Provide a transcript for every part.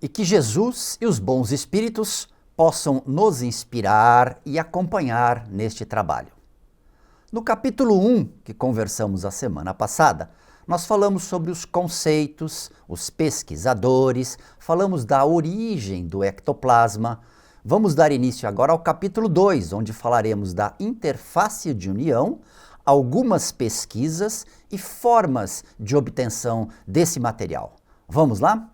E que Jesus e os bons espíritos possam nos inspirar e acompanhar neste trabalho. No capítulo 1, que conversamos a semana passada, nós falamos sobre os conceitos, os pesquisadores, falamos da origem do ectoplasma. Vamos dar início agora ao capítulo 2, onde falaremos da interface de união, algumas pesquisas e formas de obtenção desse material. Vamos lá?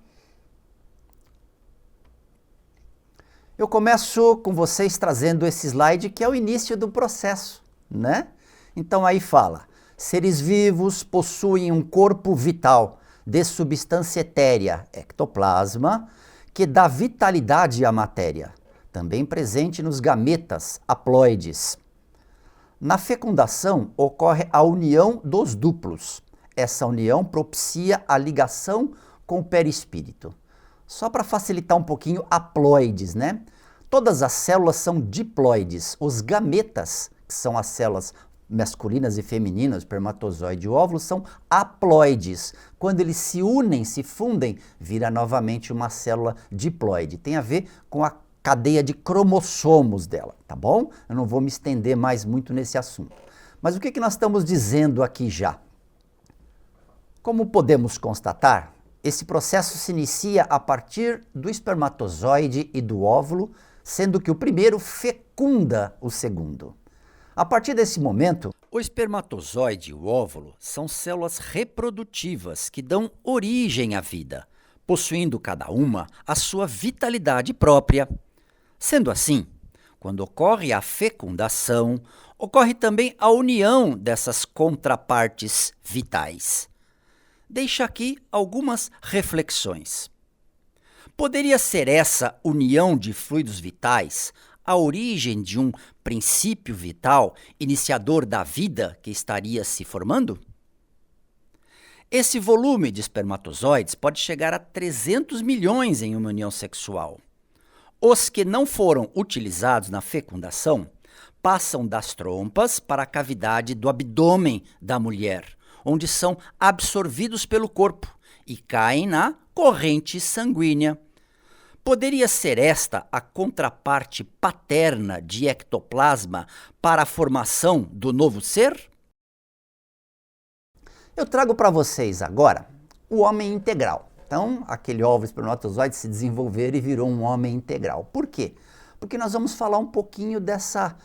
Eu começo com vocês trazendo esse slide que é o início do processo, né? Então aí fala, seres vivos possuem um corpo vital de substância etérea, ectoplasma, que dá vitalidade à matéria, também presente nos gametas haploides. Na fecundação ocorre a união dos duplos. Essa união propicia a ligação com o perispírito. Só para facilitar um pouquinho, haploides, né? Todas as células são diploides. Os gametas, que são as células masculinas e femininas, espermatozoide e óvulo, são haploides. Quando eles se unem, se fundem, vira novamente uma célula diploide. Tem a ver com a cadeia de cromossomos dela, tá bom? Eu não vou me estender mais muito nesse assunto. Mas o que nós estamos dizendo aqui já? Como podemos constatar, esse processo se inicia a partir do espermatozoide e do óvulo, sendo que o primeiro fecunda o segundo. A partir desse momento, o espermatozoide e o óvulo são células reprodutivas que dão origem à vida, possuindo cada uma a sua vitalidade própria. Sendo assim, quando ocorre a fecundação, ocorre também a união dessas contrapartes vitais. Deixo aqui algumas reflexões. Poderia ser essa união de fluidos vitais a origem de um princípio vital iniciador da vida que estaria se formando? Esse volume de espermatozoides pode chegar a 300 milhões em uma união sexual. Os que não foram utilizados na fecundação passam das trompas para a cavidade do abdômen da mulher, onde são absorvidos pelo corpo e caem na corrente sanguínea. Poderia ser esta a contraparte paterna de ectoplasma para a formação do novo ser? Eu trago para vocês agora o homem integral. Então, aquele óvulo espermatozoide se desenvolveu e virou um homem integral. Por quê? Porque nós vamos falar um pouquinho dessa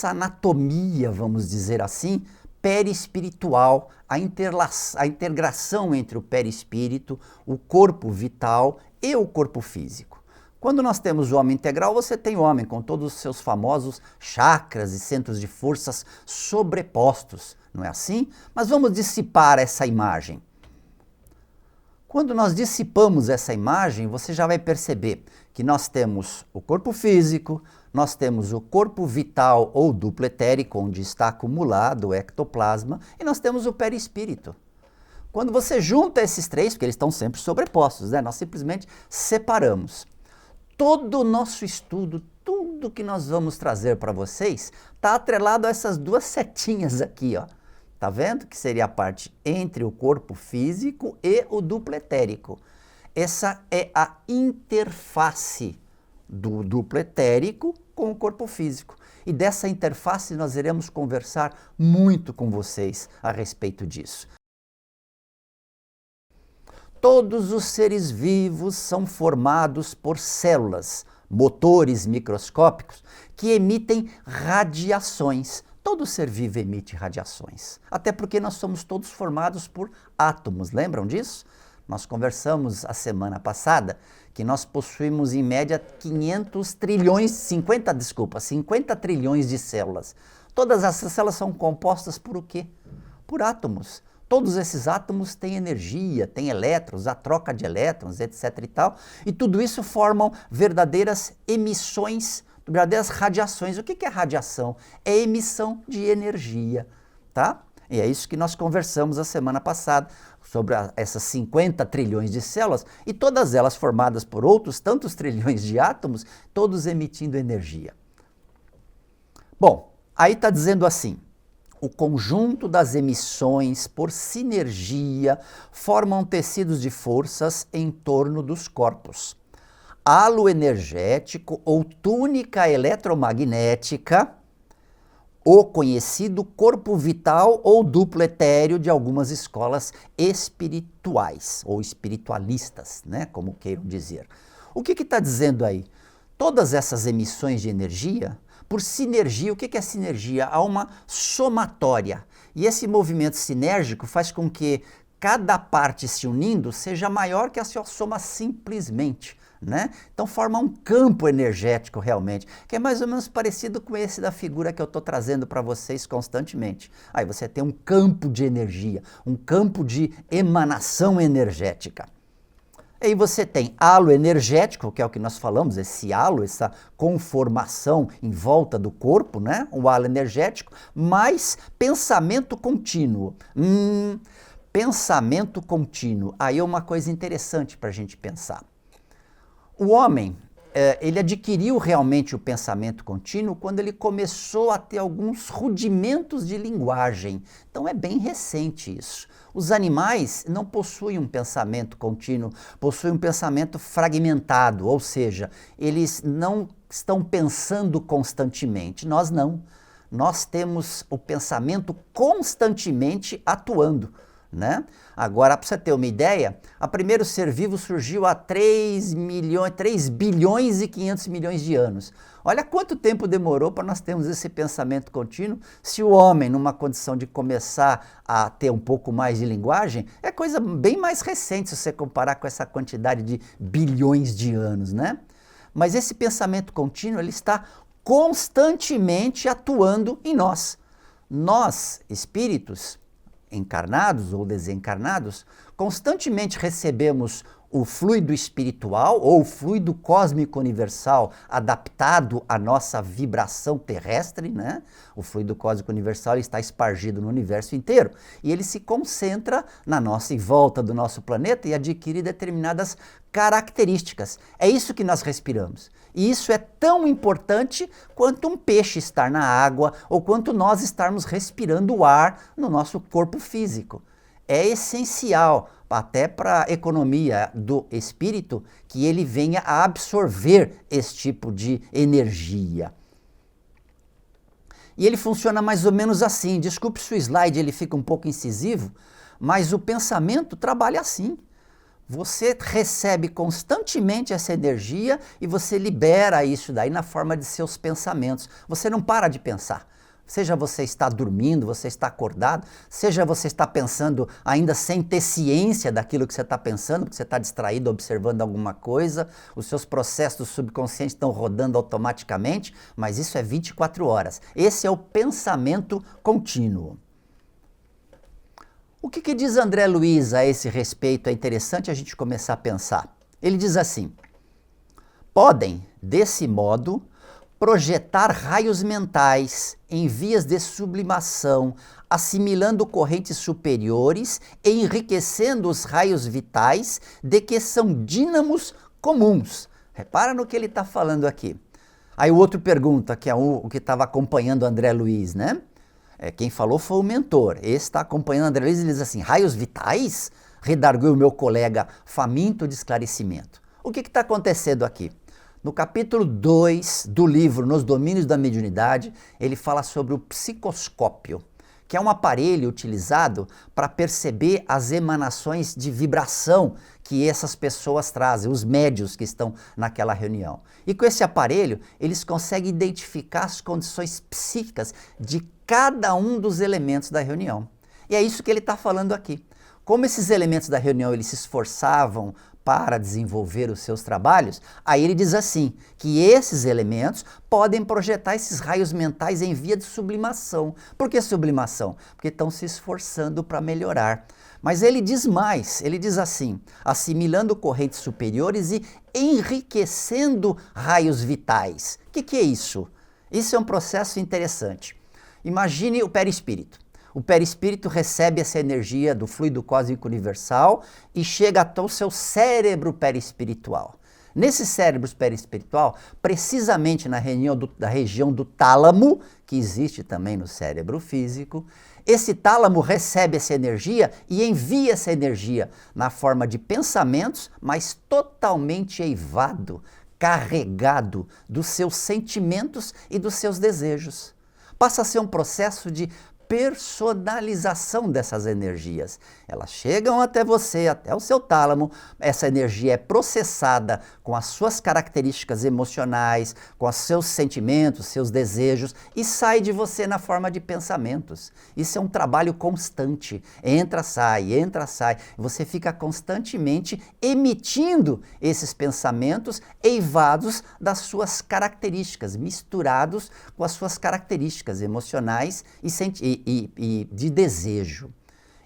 anatomia, vamos dizer assim, perispiritual, a integração entre o perispírito, o corpo vital e o corpo físico. Quando nós temos o homem integral, você tem o homem com todos os seus famosos chakras e centros de forças sobrepostos, não é assim? Mas vamos dissipar essa imagem. Quando nós dissipamos essa imagem, você já vai perceber que nós temos o corpo físico, nós temos o corpo vital ou duplo etérico, onde está acumulado o ectoplasma, e nós temos o perispírito. Quando você junta esses três, porque eles estão sempre sobrepostos, né? Nós simplesmente separamos. Todo o nosso estudo, tudo que nós vamos trazer para vocês, está atrelado a essas duas setinhas aqui, ó. Tá vendo? Que seria a parte entre o corpo físico e o duplo etérico. Essa é a interface do duplo etérico com o corpo físico. E dessa interface nós iremos conversar muito com vocês a respeito disso. Todos os seres vivos são formados por células, motores microscópicos, que emitem radiações. Todo ser vivo emite radiações, até porque nós somos todos formados por átomos, lembram disso? Nós conversamos a semana passada que nós possuímos em média 50 trilhões de células. Todas essas células são compostas por o quê? Por átomos. Todos esses átomos têm energia, têm elétrons, a troca de elétrons, etc. e tal, e tudo isso formam verdadeiras emissões, verdadeiras radiações. O que é radiação? É emissão de energia, tá? E é isso que nós conversamos a semana passada, sobre essas 50 trilhões de células, e todas elas formadas por outros tantos trilhões de átomos, todos emitindo energia. Bom, aí está dizendo assim, o conjunto das emissões por sinergia formam tecidos de forças em torno dos corpos. halo energético ou túnica eletromagnética, o conhecido corpo vital ou duplo etéreo de algumas escolas espirituais ou espiritualistas, né, como queiram dizer. O que está dizendo aí? Todas essas emissões de energia, por sinergia, o que é sinergia? Há uma somatória. E esse movimento sinérgico faz com que cada parte se unindo seja maior que a sua soma simplesmente. Né? Então forma um campo energético realmente, que é mais ou menos parecido com esse da figura que eu estou trazendo para vocês constantemente. Aí você tem um campo de energia, um campo de emanação energética. Aí você tem halo energético, que é o que nós falamos, esse halo, essa conformação em volta do corpo, né? O halo energético, mais pensamento contínuo. Pensamento contínuo. Aí é uma coisa interessante para a gente pensar. O homem, ele adquiriu realmente o pensamento contínuo quando ele começou a ter alguns rudimentos de linguagem. Então é bem recente isso. Os animais não possuem um pensamento contínuo, possuem um pensamento fragmentado, ou seja, eles não estão pensando constantemente. Nós não. Nós temos o pensamento constantemente atuando. Né? Agora, para você ter uma ideia, o primeiro ser vivo surgiu há 3 bilhões e 500 milhões de anos. Olha quanto tempo demorou para nós termos esse pensamento contínuo, se o homem, numa condição de começar a ter um pouco mais de linguagem, é coisa bem mais recente se você comparar com essa quantidade de bilhões de anos, né? Mas esse pensamento contínuo, ele está constantemente atuando em nós. Nós, espíritos, encarnados ou desencarnados, constantemente recebemos o fluido espiritual ou o fluido cósmico universal adaptado à nossa vibração terrestre, né? O fluido cósmico universal está espargido no universo inteiro e ele se concentra na nossa em volta do nosso planeta e adquire determinadas características. É isso que nós respiramos. E isso é tão importante quanto um peixe estar na água ou quanto nós estarmos respirando o ar no nosso corpo físico. É essencial, até para a economia do espírito, que ele venha a absorver esse tipo de energia. E ele funciona mais ou menos assim. Desculpe se o slide ele fica um pouco incisivo, mas o pensamento trabalha assim. Você recebe constantemente essa energia e você libera isso daí na forma de seus pensamentos. Você não para de pensar. Seja você está dormindo, você está acordado, seja você está pensando ainda sem ter ciência daquilo que você está pensando, porque você está distraído observando alguma coisa, os seus processos do subconsciente estão rodando automaticamente, mas isso é 24 horas. Esse é o pensamento contínuo. O que diz André Luiz a esse respeito? É interessante a gente começar a pensar. Ele diz assim: podem, desse modo, projetar raios mentais em vias de sublimação, assimilando correntes superiores e enriquecendo os raios vitais de que são dínamos comuns. Repara no que ele está falando aqui. Aí o outro pergunta, que é o que estava acompanhando o André Luiz, né? Quem falou foi o mentor. Esse está acompanhando o André Luiz e diz assim: raios vitais? Redarguiu o meu colega faminto de esclarecimento. O que está acontecendo aqui? No capítulo 2 do livro Nos Domínios da Mediunidade, ele fala sobre o psicoscópio, que é um aparelho utilizado para perceber as emanações de vibração que essas pessoas trazem, os médiuns que estão naquela reunião. E com esse aparelho, eles conseguem identificar as condições psíquicas de cada um dos elementos da reunião. E é isso que ele está falando aqui. Como esses elementos da reunião eles se esforçavam para desenvolver os seus trabalhos, aí ele diz assim, que esses elementos podem projetar esses raios mentais em via de sublimação. Por que sublimação? Porque estão se esforçando para melhorar. Mas ele diz mais, ele diz assim, assimilando correntes superiores e enriquecendo raios vitais. O que é isso? Isso é um processo interessante. Imagine o perispírito. O perispírito recebe essa energia do fluido cósmico universal e chega até o seu cérebro perispiritual. Nesse cérebro perispiritual, precisamente na região do tálamo, que existe também no cérebro físico, Esse tálamo recebe essa energia e envia essa energia na forma de pensamentos, mas totalmente eivado, carregado dos seus sentimentos e dos seus desejos. Passa a ser um processo de personalização dessas energias. Elas chegam até você, até o seu tálamo, essa energia é processada com as suas características emocionais, com os seus sentimentos, seus desejos e sai de você na forma de pensamentos. Isso é um trabalho constante. Entra, sai, entra, sai. Você fica constantemente emitindo esses pensamentos eivados das suas características, misturados com as suas características emocionais e de desejo.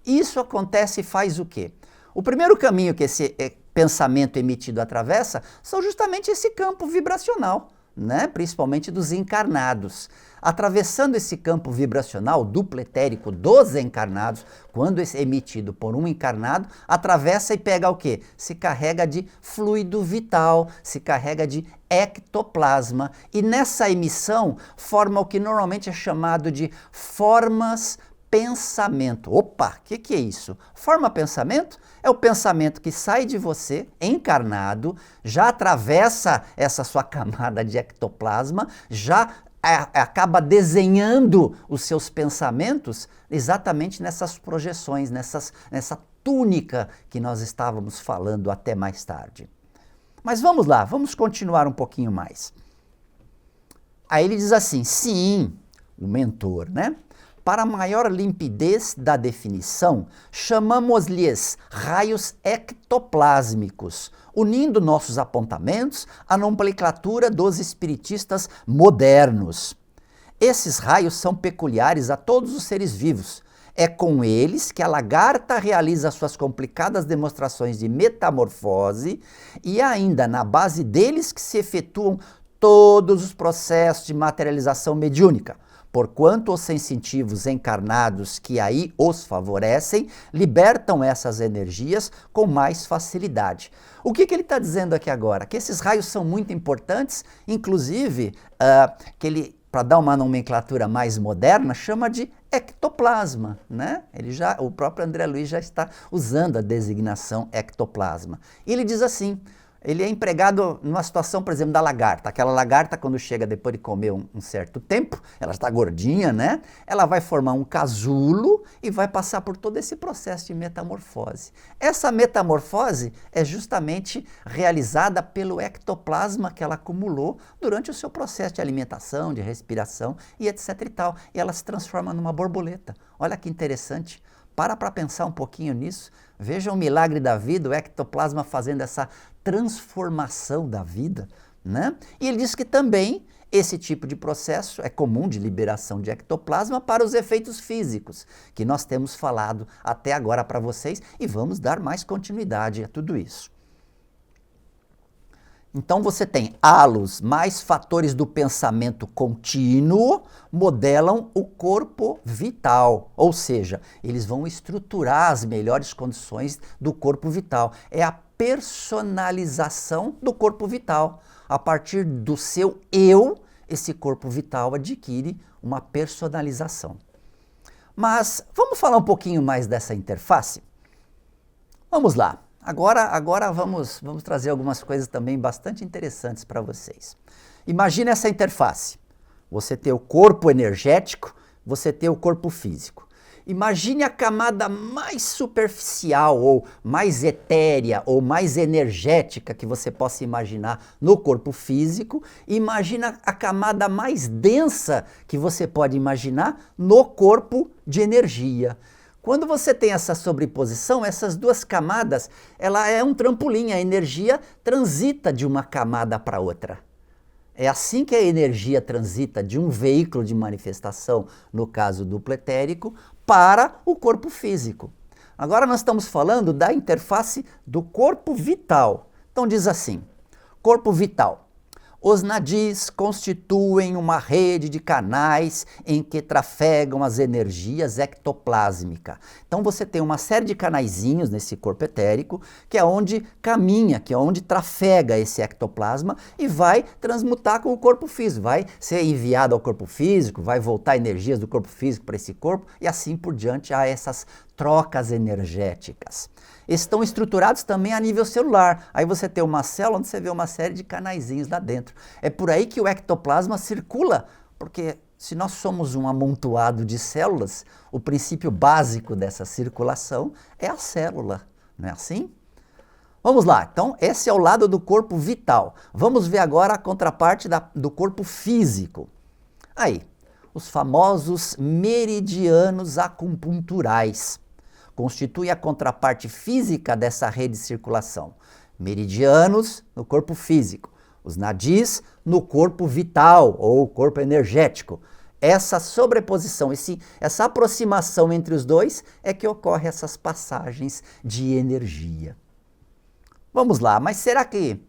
Isso acontece e faz o quê? O primeiro caminho que esse pensamento emitido atravessa são justamente esse campo vibracional, né? Principalmente dos encarnados. Atravessando esse campo vibracional duplo etérico dos encarnados, quando é emitido por um encarnado, atravessa e pega o quê? Se carrega de fluido vital, se carrega de ectoplasma e nessa emissão forma o que normalmente é chamado de formas pensamento. Opa, o que é isso? Forma pensamento é o pensamento que sai de você, encarnado, já atravessa essa sua camada de ectoplasma, já acaba desenhando os seus pensamentos exatamente nessas projeções, nessa túnica que nós estávamos falando até mais tarde. Mas vamos lá, vamos continuar um pouquinho mais. Aí ele diz assim, sim, o mentor, né? Para maior limpidez da definição, chamamos-lhes raios ectoplásmicos, unindo nossos apontamentos à nomenclatura dos espiritistas modernos. Esses raios são peculiares a todos os seres vivos. É com eles que a lagarta realiza suas complicadas demonstrações de metamorfose e ainda na base deles que se efetuam todos os processos de materialização mediúnica. Porquanto os sensitivos encarnados que aí os favorecem, libertam essas energias com mais facilidade. O que ele está dizendo aqui agora? Que esses raios são muito importantes, inclusive, que ele, para dar uma nomenclatura mais moderna, chama de ectoplasma, né? O próprio André Luiz já está usando a designação ectoplasma. E ele diz assim, ele é empregado numa situação, por exemplo, da lagarta. Aquela lagarta, quando chega depois de comer um certo tempo, ela está gordinha, né? Ela vai formar um casulo e vai passar por todo esse processo de metamorfose. Essa metamorfose é justamente realizada pelo ectoplasma que ela acumulou durante o seu processo de alimentação, de respiração e etc e tal. E ela se transforma numa borboleta. Olha que interessante. Para pensar um pouquinho nisso. Veja o milagre da vida, o ectoplasma fazendo essa transformação da vida, né? E ele diz que também esse tipo de processo é comum de liberação de ectoplasma para os efeitos físicos, que nós temos falado até agora para vocês e vamos dar mais continuidade a tudo isso. Então você tem halos mais fatores do pensamento contínuo modelam o corpo vital, ou seja, eles vão estruturar as melhores condições do corpo vital. É a personalização do corpo vital. A partir do seu eu, esse corpo vital adquire uma personalização. Mas vamos falar um pouquinho mais dessa interface? Vamos lá. Agora vamos trazer algumas coisas também bastante interessantes para vocês. Imagine essa interface. Você tem o corpo energético, você tem o corpo físico. Imagine a camada mais superficial, ou mais etérea, ou mais energética que você possa imaginar no corpo físico. E imagina a camada mais densa que você pode imaginar no corpo de energia. Quando você tem essa sobreposição, essas duas camadas, ela é um trampolim, a energia transita de uma camada para outra. É assim que a energia transita de um veículo de manifestação, no caso duplo etérico, para o corpo físico. Agora nós estamos falando da interface do corpo vital. Então diz assim, corpo vital. Os nadis constituem uma rede de canais em que trafegam as energias ectoplásmicas. Então você tem uma série de canaizinhos nesse corpo etérico, que é onde caminha, que é onde trafega esse ectoplasma e vai transmutar com o corpo físico, vai ser enviado ao corpo físico, vai voltar energias do corpo físico para esse corpo e assim por diante há essas trocas energéticas. Estão estruturados também a nível celular. Aí você tem uma célula onde você vê uma série de canaizinhos lá dentro. É por aí que o ectoplasma circula, porque se nós somos um amontoado de células, o princípio básico dessa circulação é a célula, não é assim? Vamos lá, então esse é o lado do corpo vital. Vamos ver agora a contraparte do corpo físico. Aí, os famosos meridianos acupunturais constitui a contraparte física dessa rede de circulação. Meridianos no corpo físico, os nadis no corpo vital ou corpo energético. Essa sobreposição, essa aproximação entre os dois é que ocorre essas passagens de energia. Vamos lá, mas será que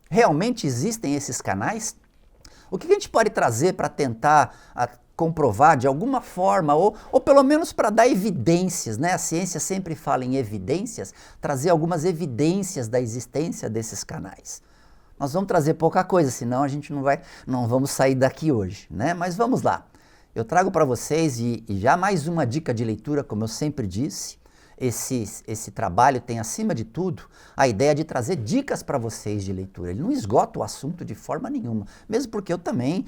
realmente existem esses canais? O que a gente pode trazer para tentar comprovar de alguma forma, ou pelo menos para dar evidências, né? A ciência sempre fala em evidências, trazer algumas evidências da existência desses canais. Nós vamos trazer pouca coisa, senão a gente não vamos sair daqui hoje, né? Mas vamos lá. Eu trago para vocês, e já mais uma dica de leitura, como eu sempre disse, esse trabalho tem, acima de tudo, a ideia de trazer dicas para vocês de leitura. Ele não esgota o assunto de forma nenhuma, mesmo porque eu também,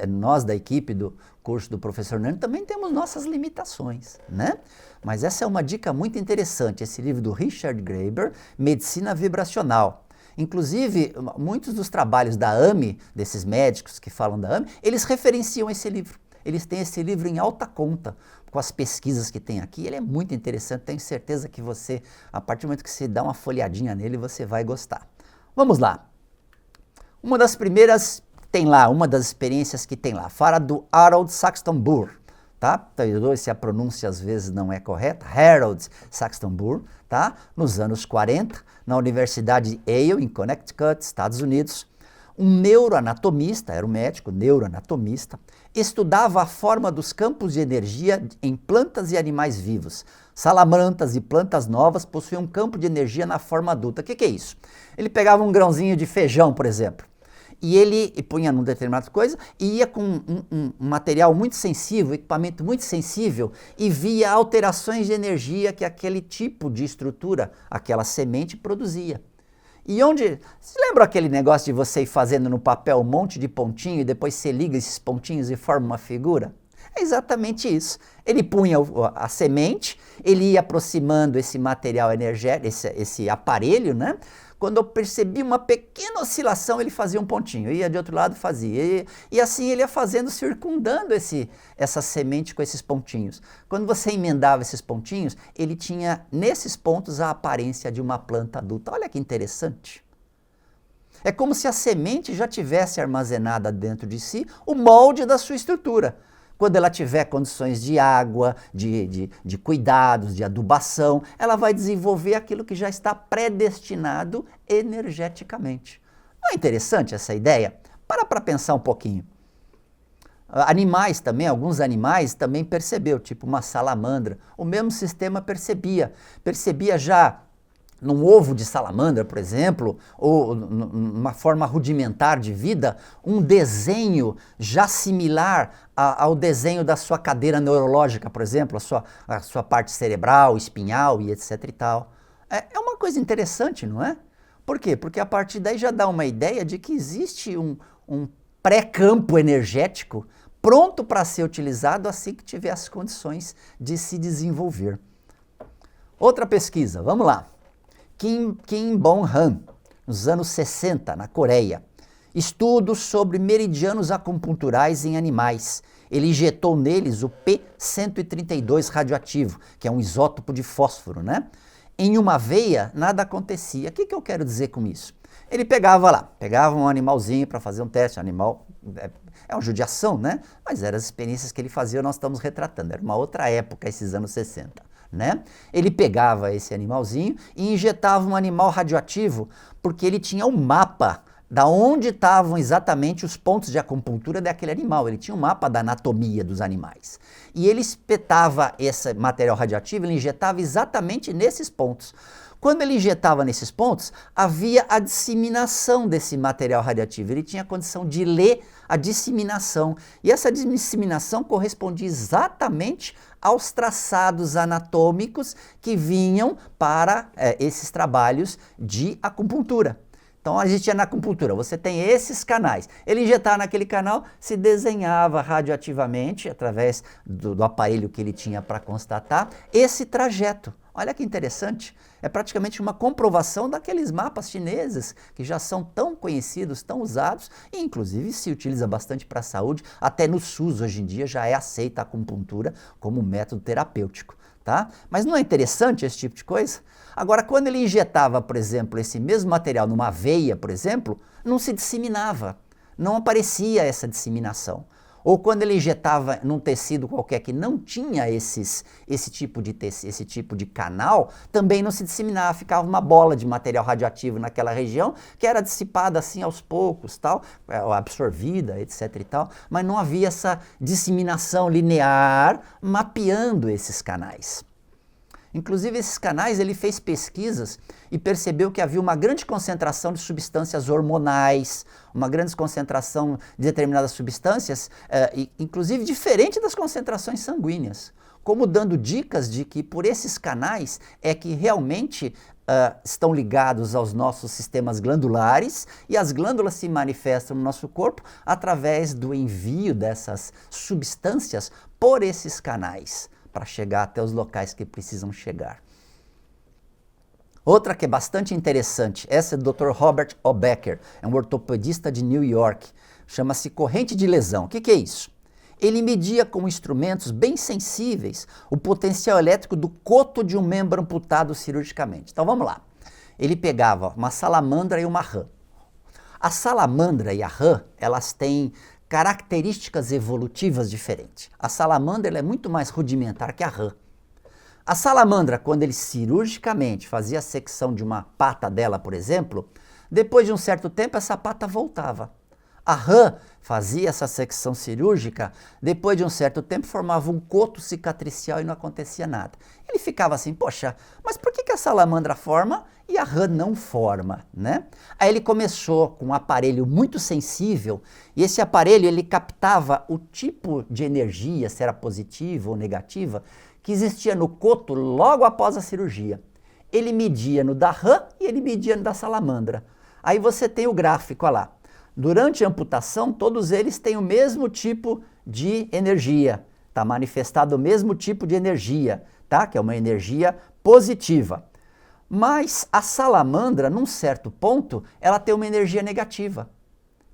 nós da equipe do curso do professor Nani, também temos nossas limitações, né? Mas essa é uma dica muito interessante, esse livro do Richard Graeber, Medicina Vibracional. Inclusive, muitos dos trabalhos da AME, desses médicos que falam da AME, eles referenciam esse livro. Eles têm esse livro em alta conta, com as pesquisas que tem aqui. Ele é muito interessante, tenho certeza que você, a partir do momento que você dá uma folhadinha nele, você vai gostar. Vamos lá. Uma das primeiras tem lá, uma das experiências que tem lá, fala do Harold Saxton Burr, tá? Perdoe se a pronúncia às vezes não é correta, Harold Saxton Burr, tá? Nos anos 40, na Universidade de Yale, em Connecticut, Estados Unidos. Um neuroanatomista, era um médico neuroanatomista, estudava a forma dos campos de energia em plantas e animais vivos. Salamandras e plantas novas possuíam um campo de energia na forma adulta. O que é isso? Ele pegava um grãozinho de feijão, por exemplo, e ele punha num determinado coisa e ia com um material muito sensível, equipamento muito sensível, e via alterações de energia que aquele tipo de estrutura, aquela semente produzia. E onde... Você lembra aquele negócio de você ir fazendo no papel um monte de pontinho e depois você liga esses pontinhos e forma uma figura? É exatamente isso. Ele punha a semente, ele ia aproximando esse material energético, esse aparelho, né? Quando eu percebi uma pequena oscilação, ele fazia um pontinho, ia de outro lado, fazia. E assim ele ia fazendo, circundando essa semente com esses pontinhos. Quando você emendava esses pontinhos, ele tinha nesses pontos a aparência de uma planta adulta. Olha que interessante. É como se a semente já tivesse armazenada dentro de si o molde da sua estrutura. Quando ela tiver condições de água, de cuidados, de adubação, ela vai desenvolver aquilo que já está predestinado energeticamente. Não é interessante essa ideia? Para pensar um pouquinho. Animais também, alguns animais também percebeu, tipo uma salamandra. O mesmo sistema percebia já num ovo de salamandra, por exemplo, ou numa forma rudimentar de vida, um desenho já similar ao desenho da sua cadeira neurológica, por exemplo, a sua parte cerebral, espinhal e etc e tal. É uma coisa interessante, não é? Por quê? Porque a partir daí já dá uma ideia de que existe um pré-campo energético pronto para ser utilizado assim que tiver as condições de se desenvolver. Outra pesquisa, vamos lá. Kim Bong-han, nos anos 60, na Coreia. Estudos sobre meridianos acupunturais em animais. Ele injetou neles o P-132 radioativo, que é um isótopo de fósforo, né? Em uma veia, nada acontecia. O que eu quero dizer com isso? Ele pegava um animalzinho para fazer um teste, animal... É uma judiação, né? Mas eram as experiências que ele fazia, nós estamos retratando. Era uma outra época, esses anos 60. Né? Ele pegava esse animalzinho e injetava um animal radioativo porque ele tinha um mapa da onde estavam exatamente os pontos de acupuntura daquele animal. Ele tinha um mapa da anatomia dos animais. E ele espetava esse material radioativo, ele injetava exatamente nesses pontos. Quando ele injetava nesses pontos, havia a disseminação desse material radioativo. Ele tinha condição de ler a disseminação. E essa disseminação correspondia exatamente aos traçados anatômicos que vinham para esses trabalhos de acupuntura. Então a gente ia na acupuntura, você tem esses canais. Ele injetava naquele canal, se desenhava radioativamente, através do aparelho que ele tinha para constatar, esse trajeto. Olha que interessante, é praticamente uma comprovação daqueles mapas chineses que já são tão conhecidos, tão usados, e inclusive se utiliza bastante para a saúde, até no SUS hoje em dia já é aceita a acupuntura como método terapêutico. Tá? Mas não é interessante esse tipo de coisa? Agora, quando ele injetava, por exemplo, esse mesmo material numa veia, por exemplo, não se disseminava, não aparecia essa disseminação. Ou quando ele injetava num tecido qualquer que não tinha esse tipo de canal, também não se disseminava, ficava uma bola de material radioativo naquela região que era dissipada assim aos poucos, tal, absorvida, etc. e tal, mas não havia essa disseminação linear mapeando esses canais. Inclusive, esses canais, ele fez pesquisas e percebeu que havia uma grande concentração de substâncias hormonais, uma grande concentração de determinadas substâncias, inclusive diferente das concentrações sanguíneas, como dando dicas de que por esses canais é que realmente estão ligados aos nossos sistemas glandulares e as glândulas se manifestam no nosso corpo através do envio dessas substâncias por esses canais, para chegar até os locais que precisam chegar. Outra que é bastante interessante, essa é do Dr. Robert O. Becker, é um ortopedista de New York, chama-se corrente de lesão. O que é isso? Ele media com instrumentos bem sensíveis o potencial elétrico do coto de um membro amputado cirurgicamente. Então vamos lá. Ele pegava uma salamandra e uma rã. A salamandra e a rã, elas têm características evolutivas diferentes. A salamandra ela é muito mais rudimentar que a rã. A salamandra, quando ele cirurgicamente fazia a secção de uma pata dela, por exemplo, depois de um certo tempo essa pata voltava. A rã fazia essa secção cirúrgica, depois de um certo tempo formava um coto cicatricial e não acontecia nada. Ele ficava assim, poxa, mas por que a salamandra forma e a rã não forma, né? Aí ele começou com um aparelho muito sensível e esse aparelho ele captava o tipo de energia, se era positiva ou negativa, que existia no coto logo após a cirurgia. Ele media no da rã e ele media no da salamandra. Aí você tem o gráfico, olha lá. Durante a amputação, todos eles têm o mesmo tipo de energia. Está manifestado o mesmo tipo de energia, tá? Que é uma energia positiva. Mas a salamandra, num certo ponto, ela tem uma energia negativa.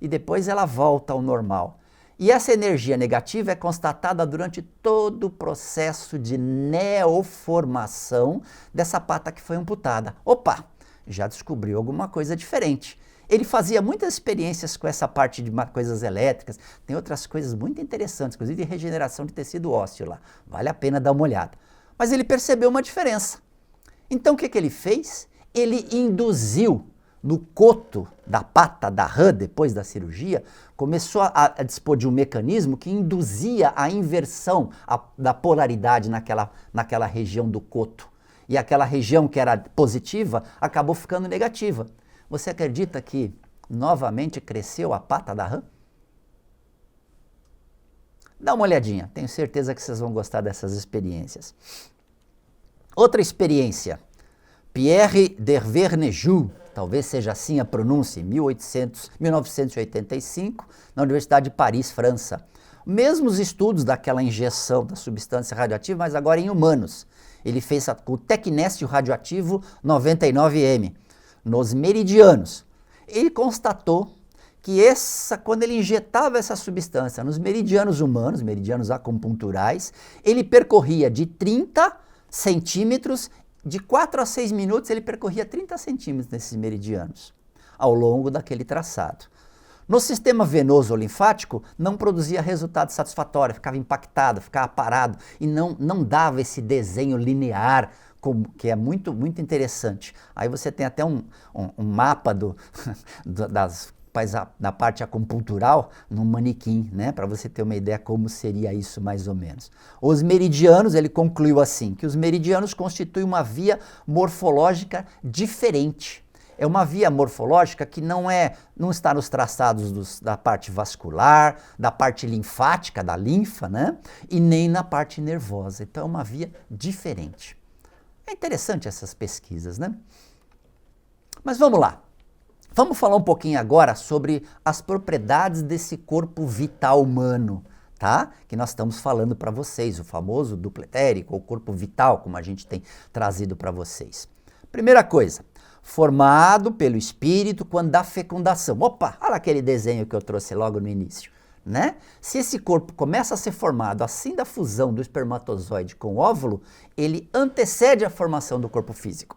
E depois ela volta ao normal. E essa energia negativa é constatada durante todo o processo de neoformação dessa pata que foi amputada. Opa, já descobriu alguma coisa diferente. Ele fazia muitas experiências com essa parte de coisas elétricas, tem outras coisas muito interessantes, inclusive de regeneração de tecido ósseo lá, vale a pena dar uma olhada. Mas ele percebeu uma diferença. Então o que ele fez? Ele induziu no coto da pata da rã, depois da cirurgia, começou a dispor de um mecanismo que induzia a inversão da polaridade naquela região do coto. E aquela região que era positiva acabou ficando negativa. Você acredita que novamente cresceu a pata da rã? Dá uma olhadinha, tenho certeza que vocês vão gostar dessas experiências. Outra experiência, Pierre d'Hervernejou, talvez seja assim a pronúncia, 1985, na Universidade de Paris, França. Mesmos estudos daquela injeção da substância radioativa, mas agora em humanos. Ele fez com o tecnésio radioativo 99M. Nos meridianos. Ele constatou que quando ele injetava essa substância nos meridianos humanos, meridianos acupunturais, ele percorria de 30 centímetros, de 4 a 6 minutos ele percorria 30 centímetros nesses meridianos, ao longo daquele traçado. No sistema venoso ou linfático, não produzia resultado satisfatório, ficava impactado, ficava parado e não dava esse desenho linear, que é muito, muito interessante. Aí você tem até um mapa das faz na parte acupuntural, num manequim, né? Para você ter uma ideia como seria isso mais ou menos. Os meridianos, ele concluiu assim, que os meridianos constituem uma via morfológica diferente. É uma via morfológica que não está nos traçados da parte vascular, da parte linfática, da linfa, né? E nem na parte nervosa. Então é uma via diferente. É interessante essas pesquisas, né? Mas vamos lá. Vamos falar um pouquinho agora sobre as propriedades desse corpo vital humano, tá? Que nós estamos falando para vocês, o famoso duplo etérico, ou corpo vital, como a gente tem trazido para vocês. Primeira coisa, formado pelo espírito quando dá fecundação. Opa, olha aquele desenho que eu trouxe logo no início, né? Se esse corpo começa a ser formado assim da fusão do espermatozoide com o óvulo, ele antecede a formação do corpo físico.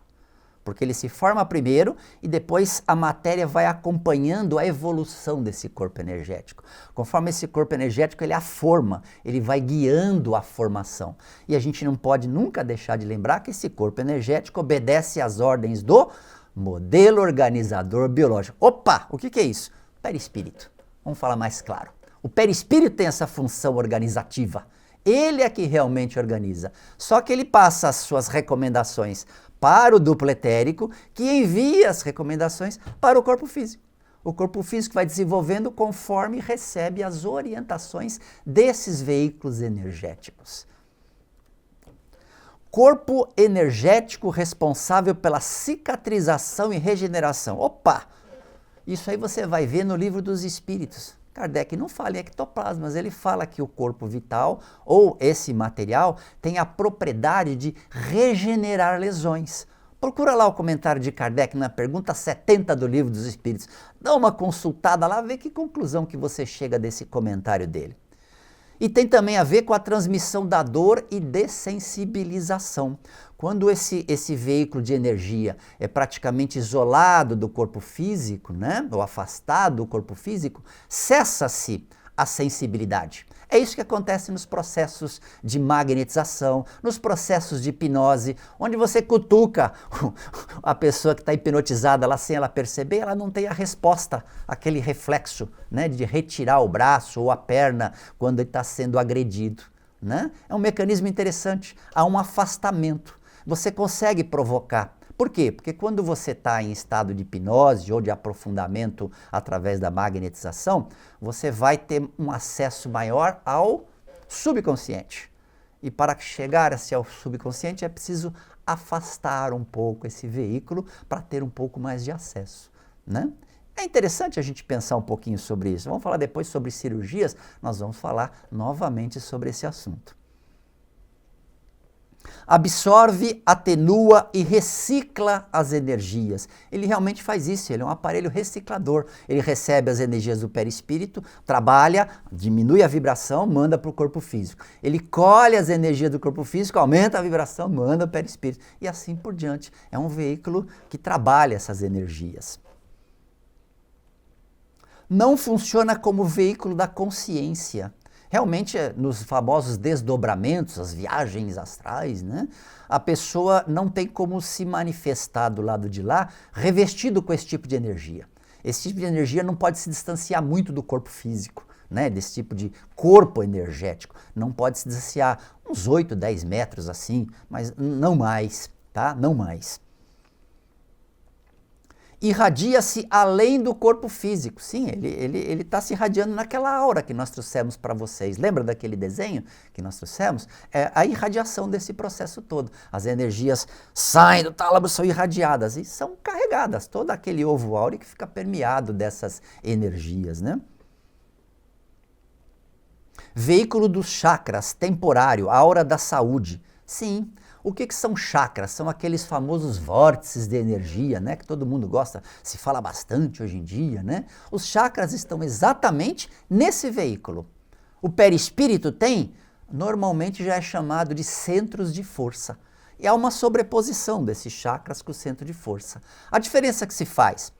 Porque ele se forma primeiro e depois a matéria vai acompanhando a evolução desse corpo energético. Conforme esse corpo energético ele a forma, ele vai guiando a formação. E a gente não pode nunca deixar de lembrar que esse corpo energético obedece às ordens do modelo organizador biológico. Opa, o que é isso? Perispírito. Vamos falar mais claro. O perispírito tem essa função organizativa. Ele é que realmente organiza. Só que ele passa as suas recomendações para o duplo etérico, que envia as recomendações para o corpo físico. O corpo físico vai desenvolvendo conforme recebe as orientações desses veículos energéticos. Corpo energético responsável pela cicatrização e regeneração. Opa! Isso aí você vai ver no Livro dos Espíritos. Kardec não fala em ectoplasma, mas ele fala que o corpo vital, ou esse material, tem a propriedade de regenerar lesões. Procura lá o comentário de Kardec na pergunta 70 do Livro dos Espíritos. Dá uma consultada lá, vê que conclusão que você chega desse comentário dele. E tem também a ver com a transmissão da dor e dessensibilização. Quando esse veículo de energia é praticamente isolado do corpo físico, né, ou afastado do corpo físico, cessa-se a sensibilidade. É isso que acontece nos processos de magnetização, nos processos de hipnose, onde você cutuca a pessoa que está hipnotizada lá sem ela perceber, ela não tem a resposta, aquele reflexo, né, de retirar o braço ou a perna quando ele está sendo agredido, né? É um mecanismo interessante, há um afastamento. Você consegue provocar. Por quê? Porque quando você está em estado de hipnose ou de aprofundamento através da magnetização, você vai ter um acesso maior ao subconsciente. E para chegar ao subconsciente é preciso afastar um pouco esse veículo para ter um pouco mais de acesso, né? É interessante a gente pensar um pouquinho sobre isso. Vamos falar depois sobre cirurgias, nós vamos falar novamente sobre esse assunto. Absorve, atenua e recicla as energias. Ele realmente faz isso, ele é um aparelho reciclador. Ele recebe as energias do perispírito, trabalha, diminui a vibração, manda para o corpo físico. Ele colhe as energias do corpo físico, aumenta a vibração, manda para o perispírito. E assim por diante. É um veículo que trabalha essas energias. Não funciona como veículo da consciência. Realmente, nos famosos desdobramentos, as viagens astrais, né, a pessoa não tem como se manifestar do lado de lá revestido com esse tipo de energia. Esse tipo de energia não pode se distanciar muito do corpo físico, né, desse tipo de corpo energético. Não pode se distanciar uns 8, 10 metros assim, mas não mais, tá? Não mais. Irradia-se além do corpo físico. Sim, ele está se irradiando naquela aura que nós trouxemos para vocês. Lembra daquele desenho que nós trouxemos? É a irradiação desse processo todo. As energias saem do tálamo, são irradiadas e são carregadas. Todo aquele ovo áureo que fica permeado dessas energias, né? Veículo dos chakras, temporário, aura da saúde. Sim. O que são chakras? São aqueles famosos vórtices de energia, né, que todo mundo gosta, se fala bastante hoje em dia, né? Os chakras estão exatamente nesse veículo. O perispírito tem, normalmente já é chamado de centros de força. E há uma sobreposição desses chakras com o centro de força. A diferença que se faz,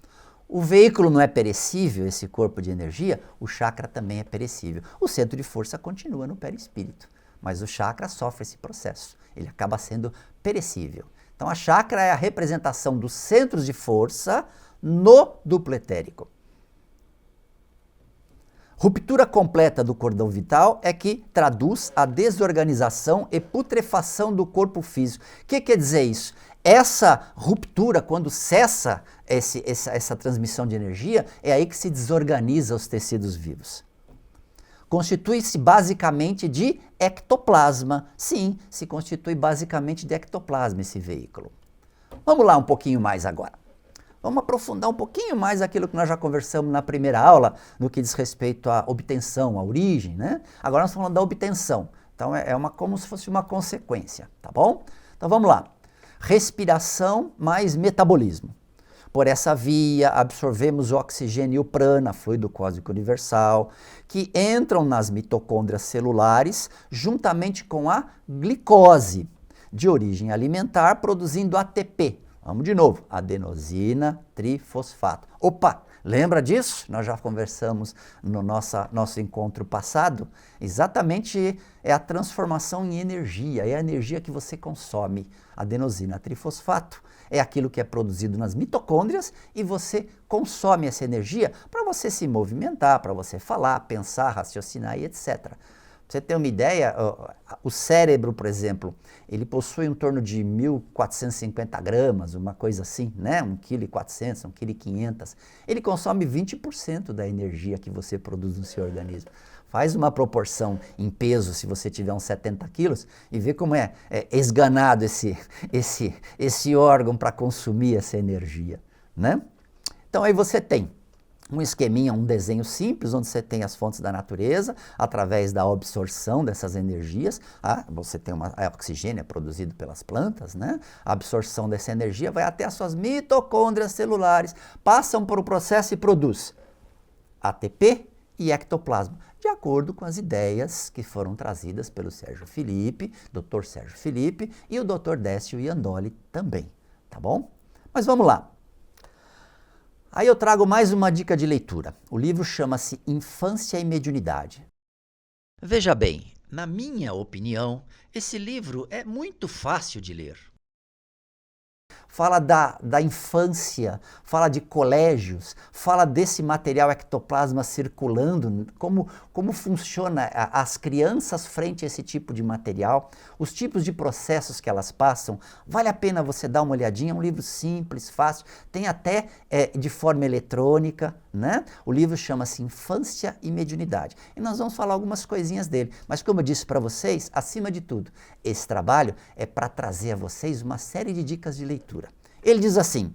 o veículo não é perecível, esse corpo de energia, o chakra também é perecível. O centro de força continua no perispírito, mas o chakra sofre esse processo. Ele acaba sendo perecível. Então a chakra é a representação dos centros de força no duplo etérico. Ruptura completa do cordão vital é que traduz a desorganização e putrefação do corpo físico. O que quer dizer isso? Essa ruptura, quando cessa essa transmissão de energia, é aí que se desorganiza os tecidos vivos. Constitui-se basicamente de ectoplasma. Sim, se constitui basicamente de ectoplasma esse veículo. Vamos lá um pouquinho mais agora. Vamos aprofundar um pouquinho mais aquilo que nós já conversamos na primeira aula, no que diz respeito à obtenção, à origem, né? Agora nós estamos falando da obtenção. Então como se fosse uma consequência, tá bom? Então vamos lá. Respiração mais metabolismo. Por essa via, absorvemos o oxigênio e o prana, fluido cósmico universal, que entram nas mitocôndrias celulares juntamente com a glicose, de origem alimentar, produzindo ATP. Vamos de novo, adenosina trifosfato. Opa, lembra disso? Nós já conversamos no nosso encontro passado. Exatamente é a transformação em energia, é a energia que você consome. Adenosina trifosfato é aquilo que é produzido nas mitocôndrias e você consome essa energia para você se movimentar, para você falar, pensar, raciocinar e etc. Pra você ter uma ideia, o cérebro, por exemplo, ele possui em torno de 1.450 gramas, uma coisa assim, né? 1,4 kg, 1,5 kg. Ele consome 20% da energia que você produz no seu organismo. Faz uma proporção em peso, se você tiver uns 70 quilos, e vê como é esganado esse órgão para consumir essa energia, né? Então aí você tem um esqueminha, um desenho simples, onde você tem as fontes da natureza, através da absorção dessas energias. Você tem oxigênio produzido pelas plantas, né? A absorção dessa energia vai até as suas mitocôndrias celulares, passam por um processo e produz ATP e ectoplasma, de acordo com as ideias que foram trazidas pelo Sérgio Felipe, Dr. Sérgio Felipe e o Dr. Décio Iandoli também, tá bom? Mas vamos lá. Aí eu trago mais uma dica de leitura. O livro chama-se Infância e Mediunidade. Veja bem, na minha opinião, esse livro é muito fácil de ler. Fala da infância, fala de colégios, fala desse material ectoplasma circulando, como funciona as crianças frente a esse tipo de material, os tipos de processos que elas passam. Vale a pena você dar uma olhadinha, é um livro simples, fácil, tem até de forma eletrônica, né? O livro chama-se Infância e Mediunidade. E nós vamos falar algumas coisinhas dele, mas como eu disse para vocês, acima de tudo, esse trabalho é para trazer a vocês uma série de dicas de leitura. Ele diz assim: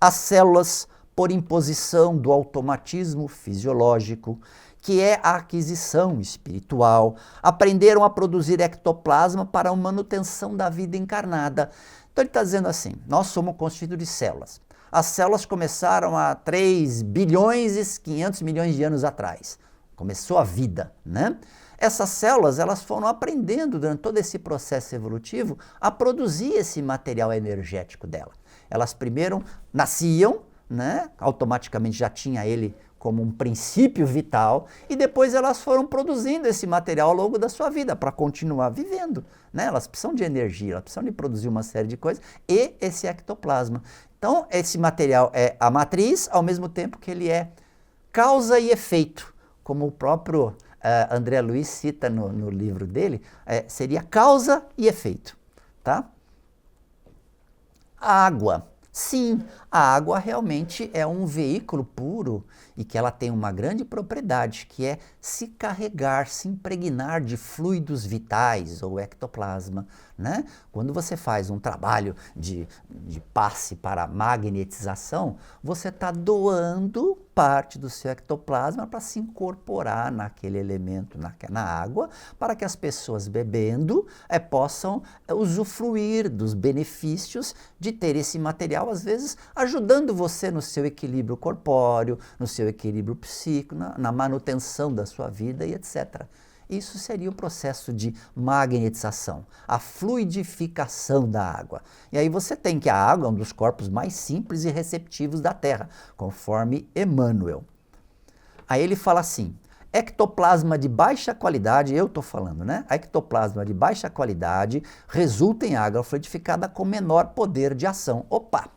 as células, por imposição do automatismo fisiológico, que é a aquisição espiritual, aprenderam a produzir ectoplasma para a manutenção da vida encarnada. Então ele está dizendo assim, nós somos constituídos de células. As células começaram há 3 bilhões e 500 milhões de anos atrás. Começou a vida, né? Essas células, elas foram aprendendo durante todo esse processo evolutivo a produzir esse material energético dela. Elas primeiro nasciam, né? Automaticamente já tinha ele como um princípio vital, e depois elas foram produzindo esse material ao longo da sua vida para continuar vivendo, né? Elas precisam de energia, elas precisam de produzir uma série de coisas, e esse ectoplasma. Então, esse material é a matriz, ao mesmo tempo que ele é causa e efeito, como o próprio André Luiz cita no livro dele, seria causa e efeito, tá? A água. Sim, a água realmente é um veículo puro e que ela tem uma grande propriedade, que é se carregar, se impregnar de fluidos vitais ou ectoplasma, né? Quando você faz um trabalho de passe para magnetização, você está doando parte do seu ectoplasma para se incorporar naquele elemento, na água, para que as pessoas bebendo possam usufruir dos benefícios de ter esse material, às vezes ajudando você no seu equilíbrio corpóreo, no seu equilíbrio psíquico, na manutenção da sua vida e etc. Isso seria o processo de magnetização, a fluidificação da água. E aí você tem que a água é um dos corpos mais simples e receptivos da Terra, conforme Emmanuel. Aí ele fala assim, ectoplasma de baixa qualidade, eu estou falando, né? A ectoplasma de baixa qualidade resulta em água fluidificada com menor poder de ação. Opa!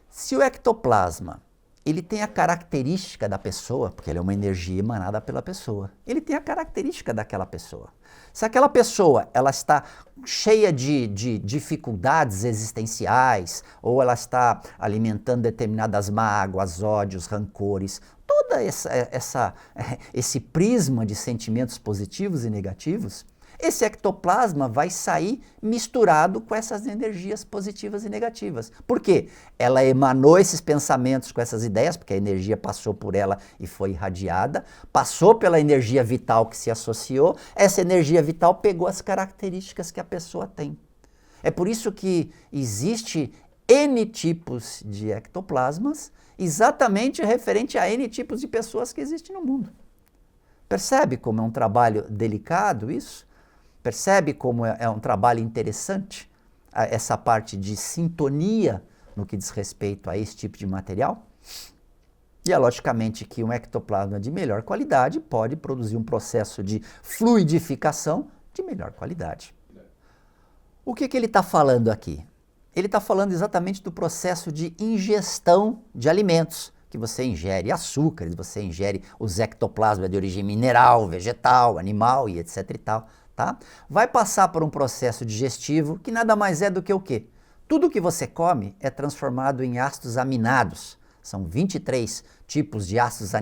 Se o ectoplasma ele tem a característica da pessoa, porque ele é uma energia emanada pela pessoa. Ele tem a característica daquela pessoa. Se aquela pessoa ela está cheia de dificuldades existenciais, ou ela está alimentando determinadas mágoas, ódios, rancores, todo esse prisma de sentimentos positivos e negativos, esse ectoplasma vai sair misturado com essas energias positivas e negativas. Por quê? Ela emanou esses pensamentos com essas ideias, porque a energia passou por ela e foi irradiada, passou pela energia vital que se associou, essa energia vital pegou as características que a pessoa tem. É por isso que existe N tipos de ectoplasmas, exatamente referente a N tipos de pessoas que existem no mundo. Percebe como é um trabalho delicado isso? Percebe como é um trabalho interessante essa parte de sintonia no que diz respeito a esse tipo de material? E é logicamente que um ectoplasma de melhor qualidade pode produzir um processo de fluidificação de melhor qualidade. O que ele está falando aqui? Ele está falando exatamente do processo de ingestão de alimentos, que você ingere açúcares, você ingere os ectoplasmas de origem mineral, vegetal, animal e etc e tal. Tá? Vai passar por um processo digestivo que nada mais é do que o quê? Tudo que você come é transformado em ácidos aminados. São 23 tipos de ácidos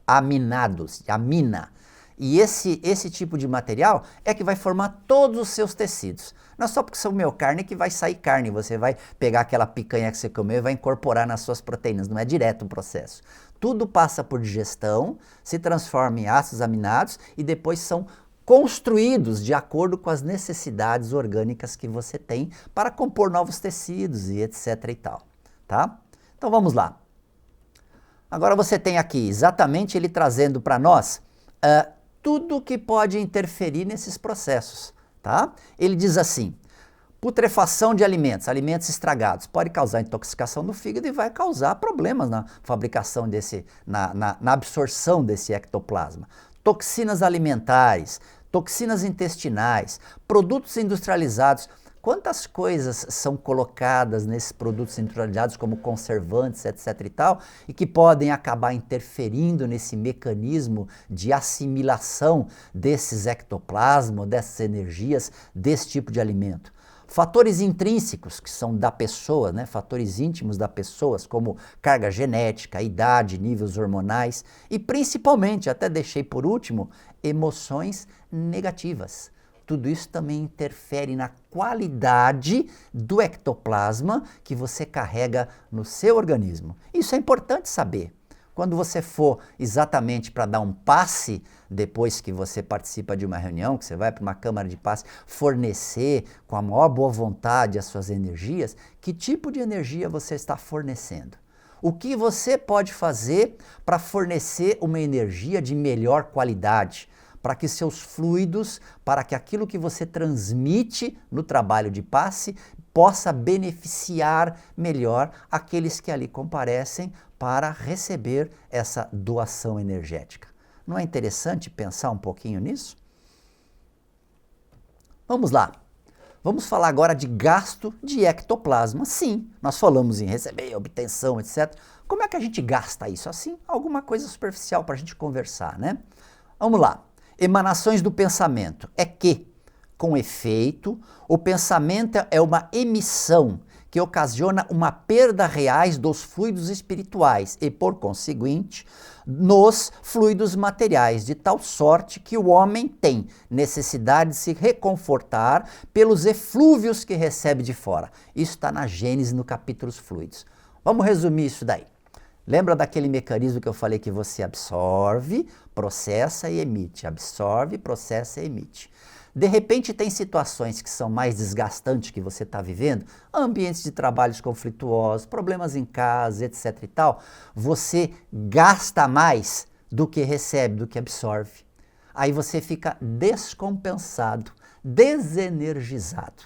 aminados, amina. E esse tipo de material é que vai formar todos os seus tecidos. Não é só porque comeu carne que vai sair carne, você vai pegar aquela picanha que você comeu e vai incorporar nas suas proteínas, não é direto o processo. Tudo passa por digestão, se transforma em ácidos aminados e depois são construídos de acordo com as necessidades orgânicas que você tem para compor novos tecidos e etc e tal, tá? Então vamos lá. Agora você tem aqui exatamente ele trazendo para nós tudo que pode interferir nesses processos, tá? Ele diz assim, putrefação de alimentos, alimentos estragados, pode causar intoxicação do fígado e vai causar problemas na fabricação na absorção desse ectoplasma. Toxinas alimentares, toxinas intestinais, produtos industrializados. Quantas coisas são colocadas nesses produtos industrializados como conservantes, etc e tal, e que podem acabar interferindo nesse mecanismo de assimilação desses ectoplasmas, dessas energias, desse tipo de alimento. Fatores intrínsecos, que são da pessoa, né? Fatores íntimos da pessoa, como carga genética, idade, níveis hormonais e principalmente, até deixei por último, emoções negativas. Tudo isso também interfere na qualidade do ectoplasma que você carrega no seu organismo. Isso é importante saber. Quando você for exatamente para dar um passe, depois que você participa de uma reunião, que você vai para uma câmara de passe, fornecer com a maior boa vontade as suas energias, que tipo de energia você está fornecendo? O que você pode fazer para fornecer uma energia de melhor qualidade? Para que seus fluidos, para que aquilo que você transmite no trabalho de passe possa beneficiar melhor aqueles que ali comparecem para receber essa doação energética. Não é interessante pensar um pouquinho nisso? Vamos lá. Vamos falar agora de gasto de ectoplasma. Sim, nós falamos em receber, obtenção, etc. Como é que a gente gasta isso? Assim, alguma coisa superficial para a gente conversar, né? Vamos lá. Emanações do pensamento. É que, com efeito, o pensamento é uma emissão que ocasiona uma perda reais dos fluidos espirituais e, por conseguinte, nos fluidos materiais, de tal sorte que o homem tem necessidade de se reconfortar pelos eflúvios que recebe de fora. Isso está na Gênesis, no capítulo Fluidos. Vamos resumir isso daí. Lembra daquele mecanismo que eu falei que você absorve, processa e emite, absorve, processa e emite. De repente tem situações que são mais desgastantes que você está vivendo, ambientes de trabalhos conflituosos, problemas em casa, etc e tal, você gasta mais do que recebe, do que absorve. Aí você fica descompensado, desenergizado.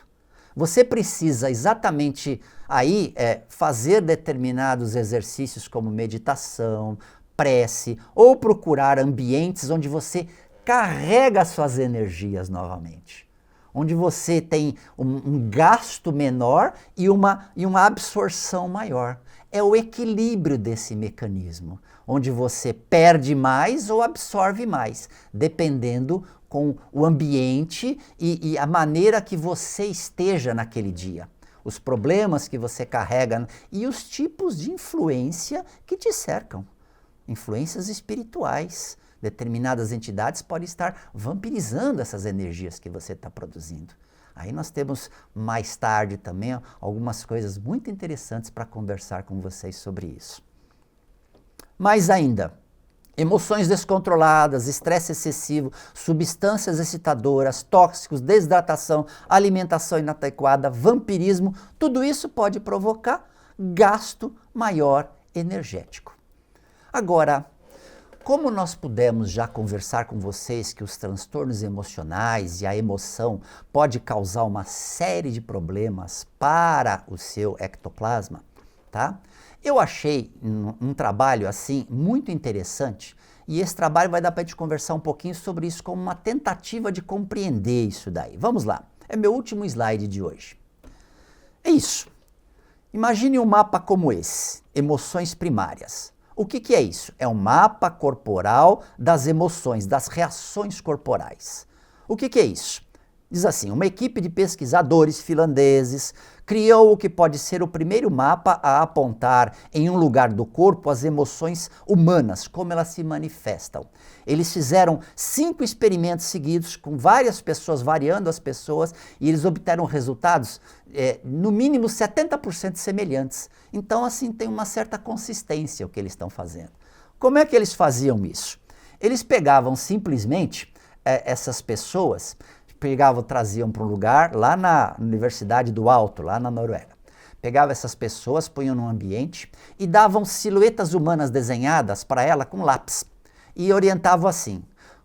Você precisa exatamente aí fazer determinados exercícios como meditação, prece, ou procurar ambientes onde você carrega suas energias novamente. onde você tem um gasto menor e uma absorção maior. É o equilíbrio desse mecanismo, onde você perde mais ou absorve mais, dependendo com o ambiente e a maneira que você esteja naquele dia. Os problemas que você carrega e os tipos de influência que te cercam. Influências espirituais. Determinadas entidades podem estar vampirizando essas energias que você está produzindo. Aí nós temos mais tarde também algumas coisas muito interessantes para conversar com vocês sobre isso. Mais ainda, emoções descontroladas, estresse excessivo, substâncias excitadoras, tóxicos, desidratação, alimentação inadequada, vampirismo, tudo isso pode provocar gasto maior energético. Agora, como nós pudemos já conversar com vocês que os transtornos emocionais e a emoção pode causar uma série de problemas para o seu ectoplasma, tá? Eu achei um trabalho assim muito interessante e esse trabalho vai dar para a gente conversar um pouquinho sobre isso como uma tentativa de compreender isso daí. Vamos lá, é meu último slide de hoje. É isso. Imagine um mapa como esse, emoções primárias. O que é isso? É um mapa corporal das emoções, das reações corporais. O que é isso? Diz assim, uma equipe de pesquisadores finlandeses criou o que pode ser o primeiro mapa a apontar em um lugar do corpo as emoções humanas, como elas se manifestam. Eles fizeram 5 experimentos seguidos com várias pessoas, variando as pessoas, e eles obtiveram resultados no mínimo 70% semelhantes. Então, assim, tem uma certa consistência o que eles estão fazendo. Como é que eles faziam isso? Eles pegavam simplesmente essas pessoas, traziam para um lugar lá na Universidade do Alto, lá na Noruega. Pegavam essas pessoas, punham num ambiente e davam silhuetas humanas desenhadas para ela com lápis. E orientavam assim: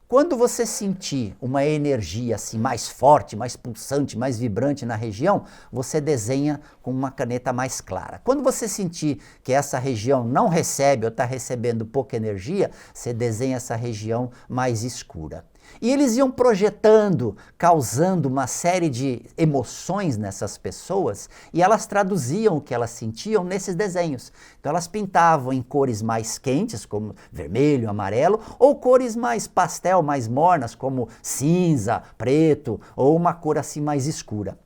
quando você sentir uma energia assim mais forte, mais pulsante, mais vibrante na região, você desenha com uma caneta mais clara. Quando você sentir que essa região não recebe ou está recebendo pouca energia, você desenha essa região mais escura. E eles iam projetando, causando uma série de emoções nessas pessoas e elas traduziam o que elas sentiam nesses desenhos. Então elas pintavam em cores mais quentes, como vermelho, amarelo, ou cores mais pastel, mais mornas, como cinza, preto, ou uma cor assim mais escura.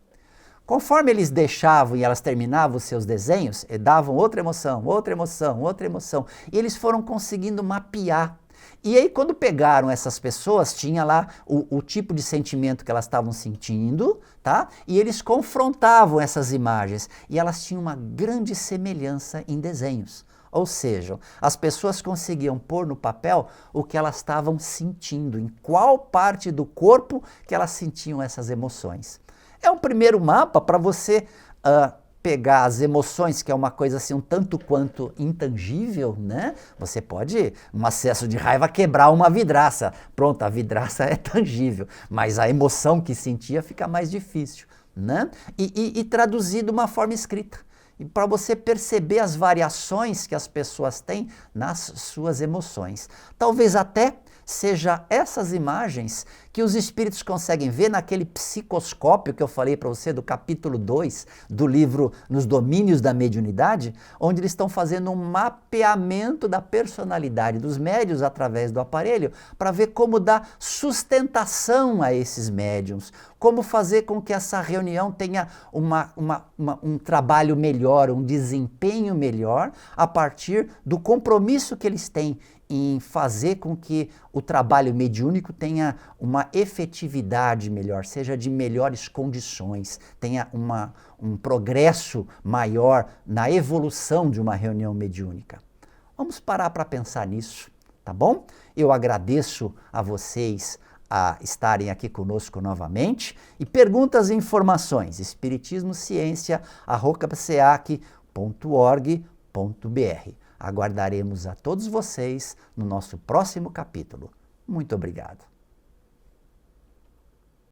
Conforme eles deixavam e elas terminavam os seus desenhos, davam outra emoção, outra emoção, outra emoção, e eles foram conseguindo mapear. E aí, quando pegaram essas pessoas, tinha lá o tipo de sentimento que elas estavam sentindo, tá? E eles confrontavam essas imagens e elas tinham uma grande semelhança em desenhos. Ou seja, as pessoas conseguiam pôr no papel o que elas estavam sentindo, em qual parte do corpo que elas sentiam essas emoções. É um primeiro mapa para você pegar as emoções, que é uma coisa assim um tanto quanto intangível, né? Você pode, num acesso de raiva, quebrar uma vidraça. Pronto, a vidraça é tangível, mas a emoção que sentia fica mais difícil, né? E traduzir de uma forma escrita. E para você perceber as variações que as pessoas têm nas suas emoções. Talvez até seja essas imagens que os espíritos conseguem ver naquele psicoscópio que eu falei para você do capítulo 2 do livro Nos Domínios da Mediunidade, onde eles estão fazendo um mapeamento da personalidade dos médiuns através do aparelho para ver como dar sustentação a esses médiuns, como fazer com que essa reunião tenha um trabalho melhor, um desempenho melhor a partir do compromisso que eles têm em fazer com que o trabalho mediúnico tenha uma efetividade melhor, seja de melhores condições, tenha um progresso maior na evolução de uma reunião mediúnica. Vamos parar para pensar nisso, tá bom? Eu agradeço a vocês a estarem aqui conosco novamente e perguntas e informações, espiritismociencia@rocapseac.org.br. Aguardaremos a todos vocês no nosso próximo capítulo. Muito obrigado.